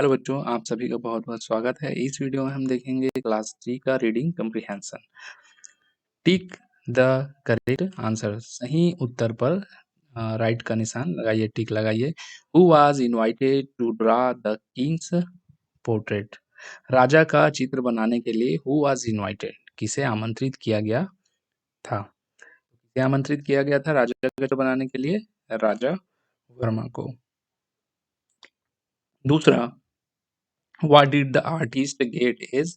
Hello बच्चों, आप सभी का बहुत-बहुत स्वागत है। इस वीडियो में हम देखेंगे क्लास 3 का reading comprehension. Tick the correct answer, सही उत्तर पर राइट का निशान लगाइए, टिक लगाइए। Who was invited to draw the king's portrait? राजा का चित्र बनाने के लिए हु वाज इनवाइटेड, किसे आमंत्रित किया गया था? किसे आमंत्रित किया गया था राजा का चित्र बनाने के लिए? राजा वर्मा को। दूसरा, what did the artist get as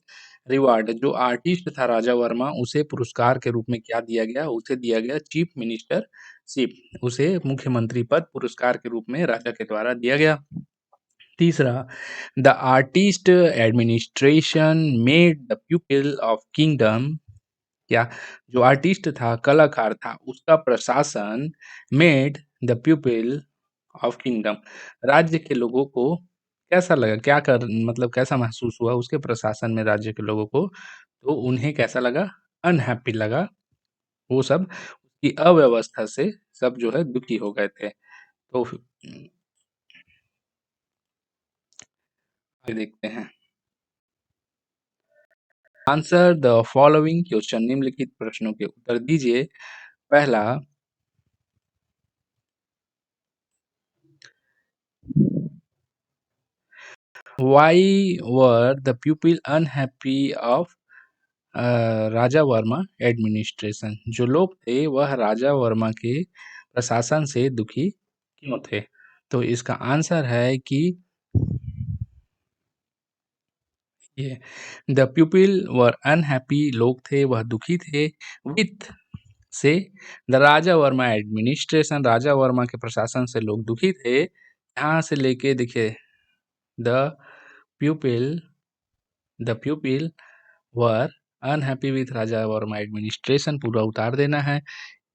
reward? जो आर्टिस्ट था राजा वर्मा, उसे पुरस्कार के रूप में क्या दिया गया? उसे दिया गया चीफ मिनिस्टरशिप, उसे मुख्यमंत्री पद पुरस्कार के रूप में राजा के द्वारा दिया गया। तीसरा, the artist administration made the प्यूपिल of kingdom, क्या जो आर्टिस्ट था, कलाकार था, उसका प्रशासन मेड द प्यूपिल ऑफ किंगडम, राज्य के लोगों को कैसा लगा, क्या कर मतलब कैसा महसूस हुआ उसके प्रशासन में राज्य के लोगों को? तो उन्हें कैसा लगा? अनहैप्पी लगा। वो सब उसकी अव्यवस्था से सब जो है दुखी हो गए थे। तो आगे देखते हैं। आंसर द फॉलोइंग क्वेश्चन, निम्नलिखित प्रश्नों के उत्तर दीजिए। पहला, why were the people unhappy of Raja Verma administration? जो लोग थे वह राजा वर्मा के प्रशासन से दुखी क्यों थे? तो इसका आंसर है कि ये द पीपल वर अनहैप्पी, लोग थे वह दुखी थे, विथ से द राजा वर्मा एडमिनिस्ट्रेशन, राजा वर्मा के प्रशासन से लोग दुखी थे। यहाँ से लेके देखिए, the people were unhappy with Raja Verma administration पूरा उतार देना है।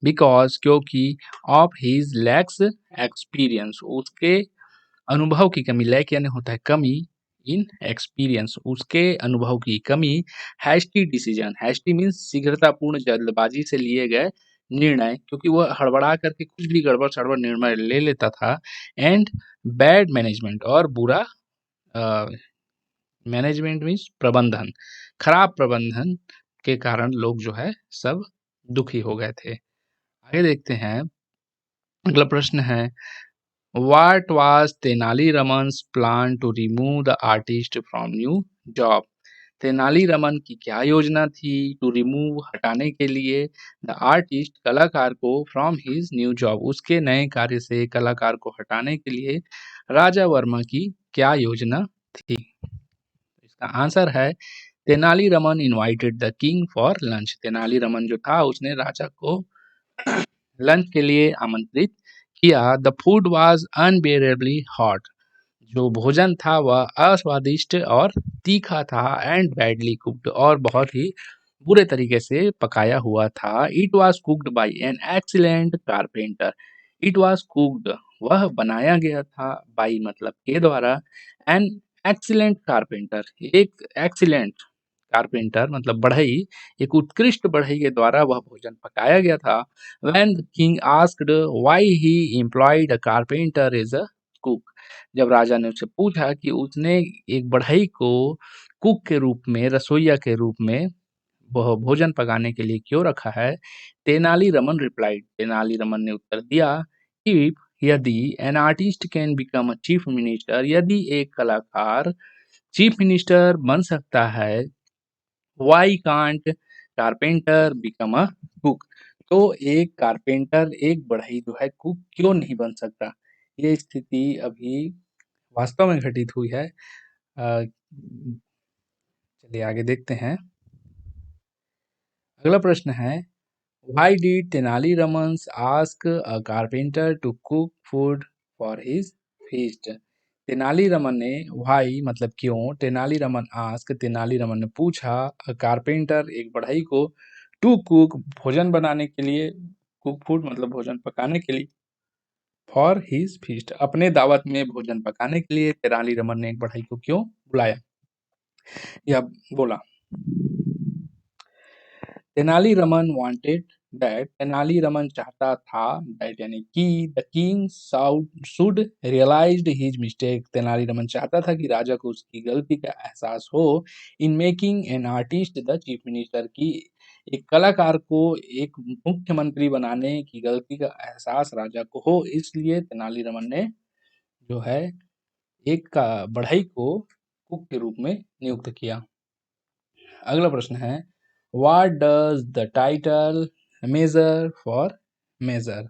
बिकॉज, क्योंकि ऑफ हिज लैक्स एक्सपीरियंस, उसके अनुभव की कमी, लैक यानी होता है कमी, इन एक्सपीरियंस उसके अनुभव की कमी, हैस्टी डिसीजन, हैस्टी मीन्स शीघ्रतापूर्ण, जल्दबाजी से लिए गए निर्णय, क्योंकि वह हड़बड़ा करके कुछ भी गड़बड़ सड़बड़ निर्णय ले लेता था, एंड बैड मैनेजमेंट, और बुरा मैनेजमेंट मीन्स प्रबंधन, खराब प्रबंधन के कारण लोग जो है सब दुखी हो गए थे। आगे देखते हैं। अगला प्रश्न है, what was Tenaliraman's plan to remove the artist from new job? Tenaliraman की क्या योजना थी टू रिमूव, हटाने के लिए, द आर्टिस्ट, कलाकार को, फ्रॉम हिज न्यू जॉब, उसके नए कार्य से कलाकार को हटाने के लिए राजा वर्मा की क्या योजना थी? इसका आंसर है, Tenali Raman invited the king for lunch. Tenali Raman जो था उसने राजा को लंच के लिए आमंत्रित किया। द फूड वाज अनबेरेबली हॉट, जो भोजन था वह अस्वादिष्ट और तीखा था, एंड बैडली कुक्ड, और बहुत ही बुरे तरीके से पकाया हुआ था। It was cooked bye N excellent carpenter, it was cooked, वह बनाया गया था, बाई मतलब के द्वारा, एन एक्सीलेंट कारपेंटर, एक एक्सीलेंट कारपेंटर मतलब बढ़ई, एक उत्कृष्ट बढ़ई के द्वारा वह भोजन पकाया गया था। When the king asked why he employed a carpenter as a cook, जब राजा ने उससे पूछा कि उसने एक बढ़ई को कुक के रूप में, रसोइया के रूप में वह भोजन पकाने के लिए क्यों रखा है, तेनालीरामन रिप्लाइड, तेनालीरामन ने उत्तर दिया, कि यदि an artist can become a chief minister, यदि एक कलाकार चीफ मिनिस्टर बन सकता है, why can't carpenter become a cook, तो एक कारपेंटर, एक बढ़ई जो है कुक क्यों नहीं बन सकता? ये स्थिति अभी वास्तव में घटित हुई है। चलिए आगे देखते हैं। अगला प्रश्न है, why did Tenaliraman ask a carpenter to cook food for his feast? Tenaliraman ने, व्हाई मतलब क्यों, तेनालीरामन आस्क, तेनालीरामन ने पूछा, अ कारपेंटर एक बढ़ई को, टू कुक भोजन बनाने के लिए, कुक फूड मतलब भोजन पकाने के लिए, फॉर हिज फीस्ट अपने दावत में भोजन पकाने के लिए तेनालीरामन ने एक बढ़ई को क्यों बुलाया या बोला? तेनालीरामन वांटेड दैट तेनालीरामन चाहता था दैट यानी कि the king should realized his mistake. Tenaliraman चाहता था कि राजा को उसकी गलती का एहसास हो in making an artist the chief minister, की एक कलाकार को एक मुख्यमंत्री बनाने की गलती का एहसास राजा को हो, इसलिए तेनालीरामन ने जो है एक का बढ़ई को कुक के रूप में नियुक्त किया। अगला प्रश्न है what does the title measure for measure.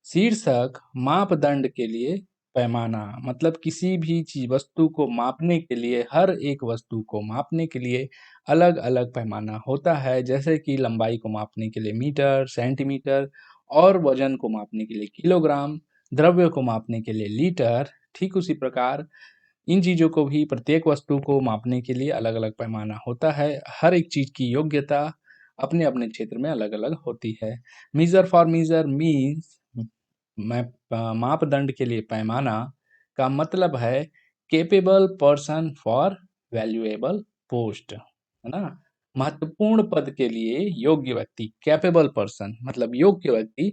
शीर्षक मापदंड के लिए पैमाना, मतलब किसी भी चीज वस्तु को मापने के लिए, हर एक वस्तु को मापने के लिए अलग अलग पैमाना होता है, जैसे कि लंबाई को मापने के लिए मीटर, सेंटीमीटर, और वजन को मापने के लिए किलोग्राम, द्रव्य को मापने के लिए लीटर। ठीक उसी प्रकार इन चीजों को भी, प्रत्येक वस्तु को मापने के लिए अलग अलग पैमाना होता है। हर एक चीज की योग्यता अपने अपने क्षेत्र में अलग अलग होती है। मीजर फॉर मीजर मीन्स, मापदंड के लिए पैमाना का मतलब है capable person for valuable post, है ना। महत्वपूर्ण पद के लिए योग्य व्यक्ति, कैपेबल पर्सन मतलब योग्य व्यक्ति,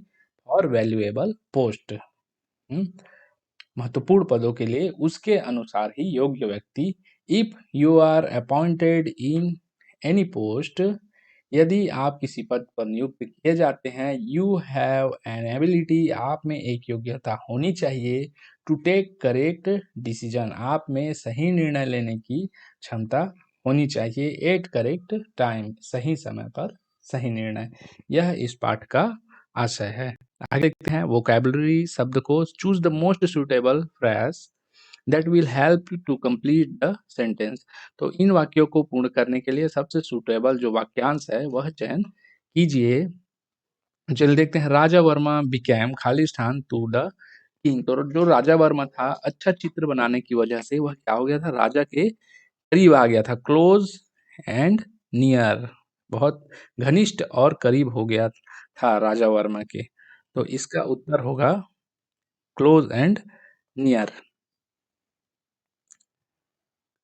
फॉर वैल्यूएबल पोस्ट, महत्वपूर्ण पदों के लिए उसके अनुसार ही योग्य व्यक्ति। If you are appointed in any post, यदि आप किसी पद पर नियुक्त किए जाते हैं, यू हैव एन एबिलिटी, आप में एक योग्यता होनी चाहिए, टू टेक करेक्ट डिसीजन, आप में सही निर्णय लेने की क्षमता होनी चाहिए, एट करेक्ट टाइम, सही समय पर सही निर्णय। यह इस पाठ का आशय है। आगे देखते हैं वोकैबुलरी शब्दकोश। Choose the most suitable phrase that will help to complete the sentence. तो इन वाक्यों को पूर्ण करने के लिए सबसे सुटेबल जो वाक्यांश है वह चयन कीजिए। चलिए देखते हैं राजा वर्मा बिकेम खालिस्तान टू द किंग। तो जो राजा वर्मा था, अच्छा चित्र बनाने की वजह से वह क्या हो गया था, राजा के करीब आ गया था, क्लोज एंड नियर, बहुत घनिष्ठ और करीब हो गया था राजा वर्मा के। तो इसका उत्तर होगा क्लोज एंड नियर।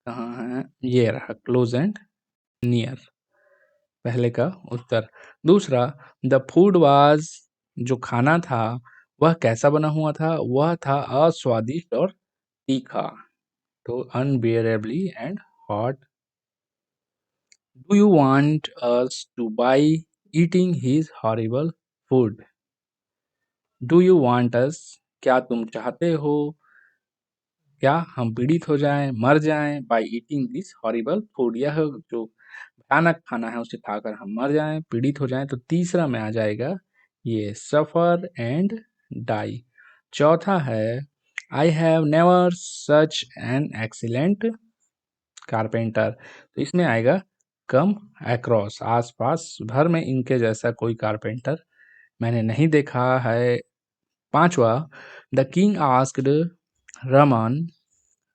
कहाँ है, ये रहा क्लोज एंड नियर, पहले का उत्तर। दूसरा, द फूड वाज, जो खाना था वह कैसा बना हुआ था, वह था अस्वादिष्ट और तीखा, तो unbearably and hot. Do you want us to buy eating his horrible food. Do you want us, क्या तुम चाहते हो, क्या हम पीड़ित हो जाएं, मर जाएं, by eating this horrible food, यह जो भयानक खाना है उसे खाकर हम मर जाएं, पीड़ित हो जाएं। तो तीसरा में आ जाएगा ये सफर एंड डाई। चौथा है I have never such an excellent carpenter, तो इसमें आएगा कम अक्रॉस, आसपास भर में इनके जैसा कोई कारपेंटर मैंने नहीं देखा है। पांचवा, the king asked Raman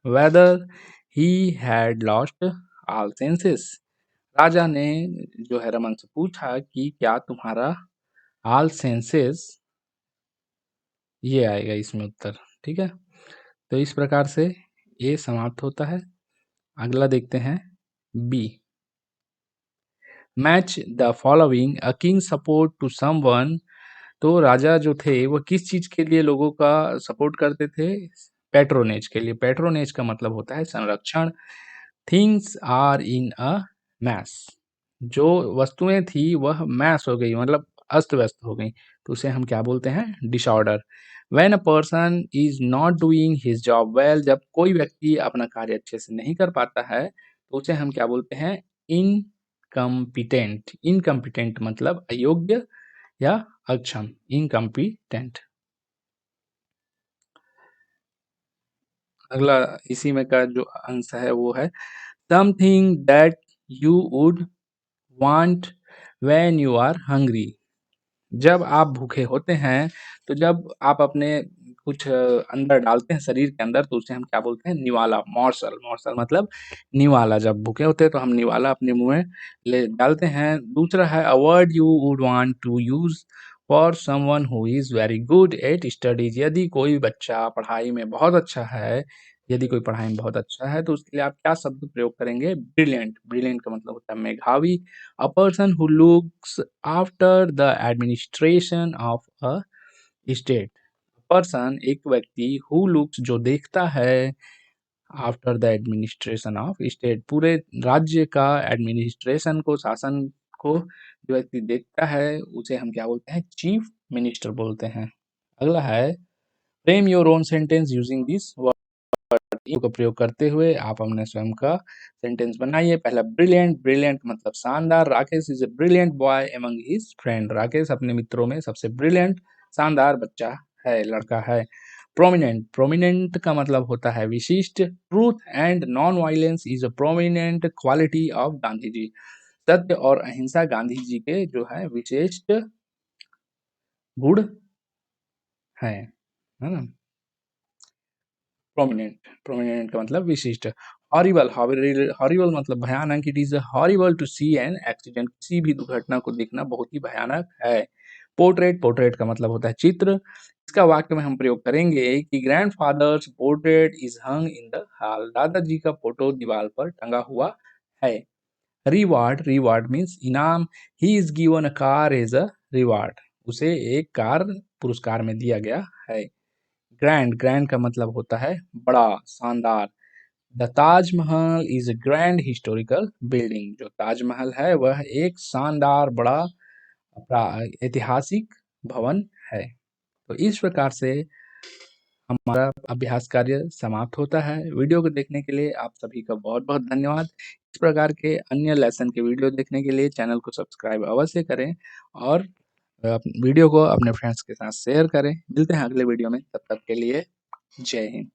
whether he had lost all senses. राजा ने जो है रमन से पूछा कि क्या तुम्हारा ऑल सेंसेस, ये आएगा इसमें उत्तर। ठीक है, तो इस प्रकार से ये समाप्त होता है। अगला देखते हैं B, match the following, a king support to someone. तो राजा जो थे वो किस चीज के लिए लोगों का सपोर्ट करते थे, पेट्रोनेज के लिए। पेट्रोनेज का मतलब होता है संरक्षण। Things are in a mess, जो वस्तुएं थी वह मैस हो गई, मतलब अस्त व्यस्त हो गई, तो उसे हम क्या बोलते हैं, disorder. When a person is not doing his job well, जब कोई व्यक्ति अपना कार्य अच्छे से नहीं कर पाता है तो उसे हम क्या बोलते हैं, इनकम्पिटेंट। इनकम्पिटेंट मतलब अयोग्य या अक्षम, इनकम्पिटेंट। अगला इसी में का जो अंश है वो है something that you would want when you are hungry. जब आप भूखे होते हैं, तो जब आप अपने कुछ अंदर डालते हैं शरीर के अंदर, तो उसे हम क्या बोलते हैं, निवाला, मॉर्सल। मॉर्सल मतलब निवाला। जब भूखे होते हैं तो हम निवाला अपने मुंह में ले डालते हैं। दूसरा है a word you would want to use for someone who is very good at studies. यदि कोई बच्चा पढ़ाई में बहुत अच्छा है यदि कोई पढ़ाई में बहुत अच्छा है तो उसके लिए आप क्या शब्द प्रयोग करेंगे? ब्रिलियंट। ब्रिलियंट का मतलब होता है मेधावी। A person who looks after the administration of a state. Person एक व्यक्ति, हु लुक्स जो देखता है, after the administration of state पूरे राज्य का एडमिनिस्ट्रेशन को, शासन को जो व्यक्ति देखता है उसे हम क्या बोलते हैं? चीफ मिनिस्टर बोलते हैं। अगला है frame your own sentence using this का प्रयोग करते हुए आप अपने स्वयं का सेंटेंस बनाइए। पहला ब्रिलियंट। ब्रिलियंट मतलब शानदार। Rakesh is a brilliant boy among his friend. Rakesh अपने मित्रों में सबसे ब्रिलियंट, शानदार बच्चा है, लड़का है। प्रोमिनेंट। प्रोमिनेंट का मतलब होता है विशिष्ट। Truth and non violence is a prominent quality of Gandhi ji. सत्य और अहिंसा गांधी जी के जो है विशिष्ट गुण है ना। प्रोमिनेंट। प्रोमिनेंट का मतलब विशिष्ट। हॉरिबल। हॉरिबल मतलब भयानक। It is horrible to see an accident. किसी भी दुर्घटना को देखना बहुत ही भयानक है। पोर्ट्रेट। पोर्ट्रेट का मतलब होता है चित्र। इसका वाक्य में हम प्रयोग करेंगे कि grandfathers portrait is hung in the hall. दादाजी का फोटो दीवार पर टंगा हुआ है। रिवार्ड। रिवार्ड मीन्स इनाम। He is given a car as a reward. उसे एक कार पुरस्कार में दिया गया है। ग्रैंड। ग्रैंड का मतलब होता है बड़ा, शानदार। The Taj Mahal is a grand historical building. जो ताजमहल है वह एक शानदार बड़ा ऐतिहासिक भवन है। तो इस प्रकार से हमारा अभ्यास कार्य समाप्त होता है। वीडियो को देखने के लिए आप सभी का बहुत बहुत धन्यवाद। इस प्रकार के अन्य लेसन के वीडियो देखने के लिए चैनल को सब्सक्राइब अवश्य करें और वीडियो को अपने फ्रेंड्स के साथ शेयर करें। मिलते हैं अगले वीडियो में, तब तक के लिए जय हिंद।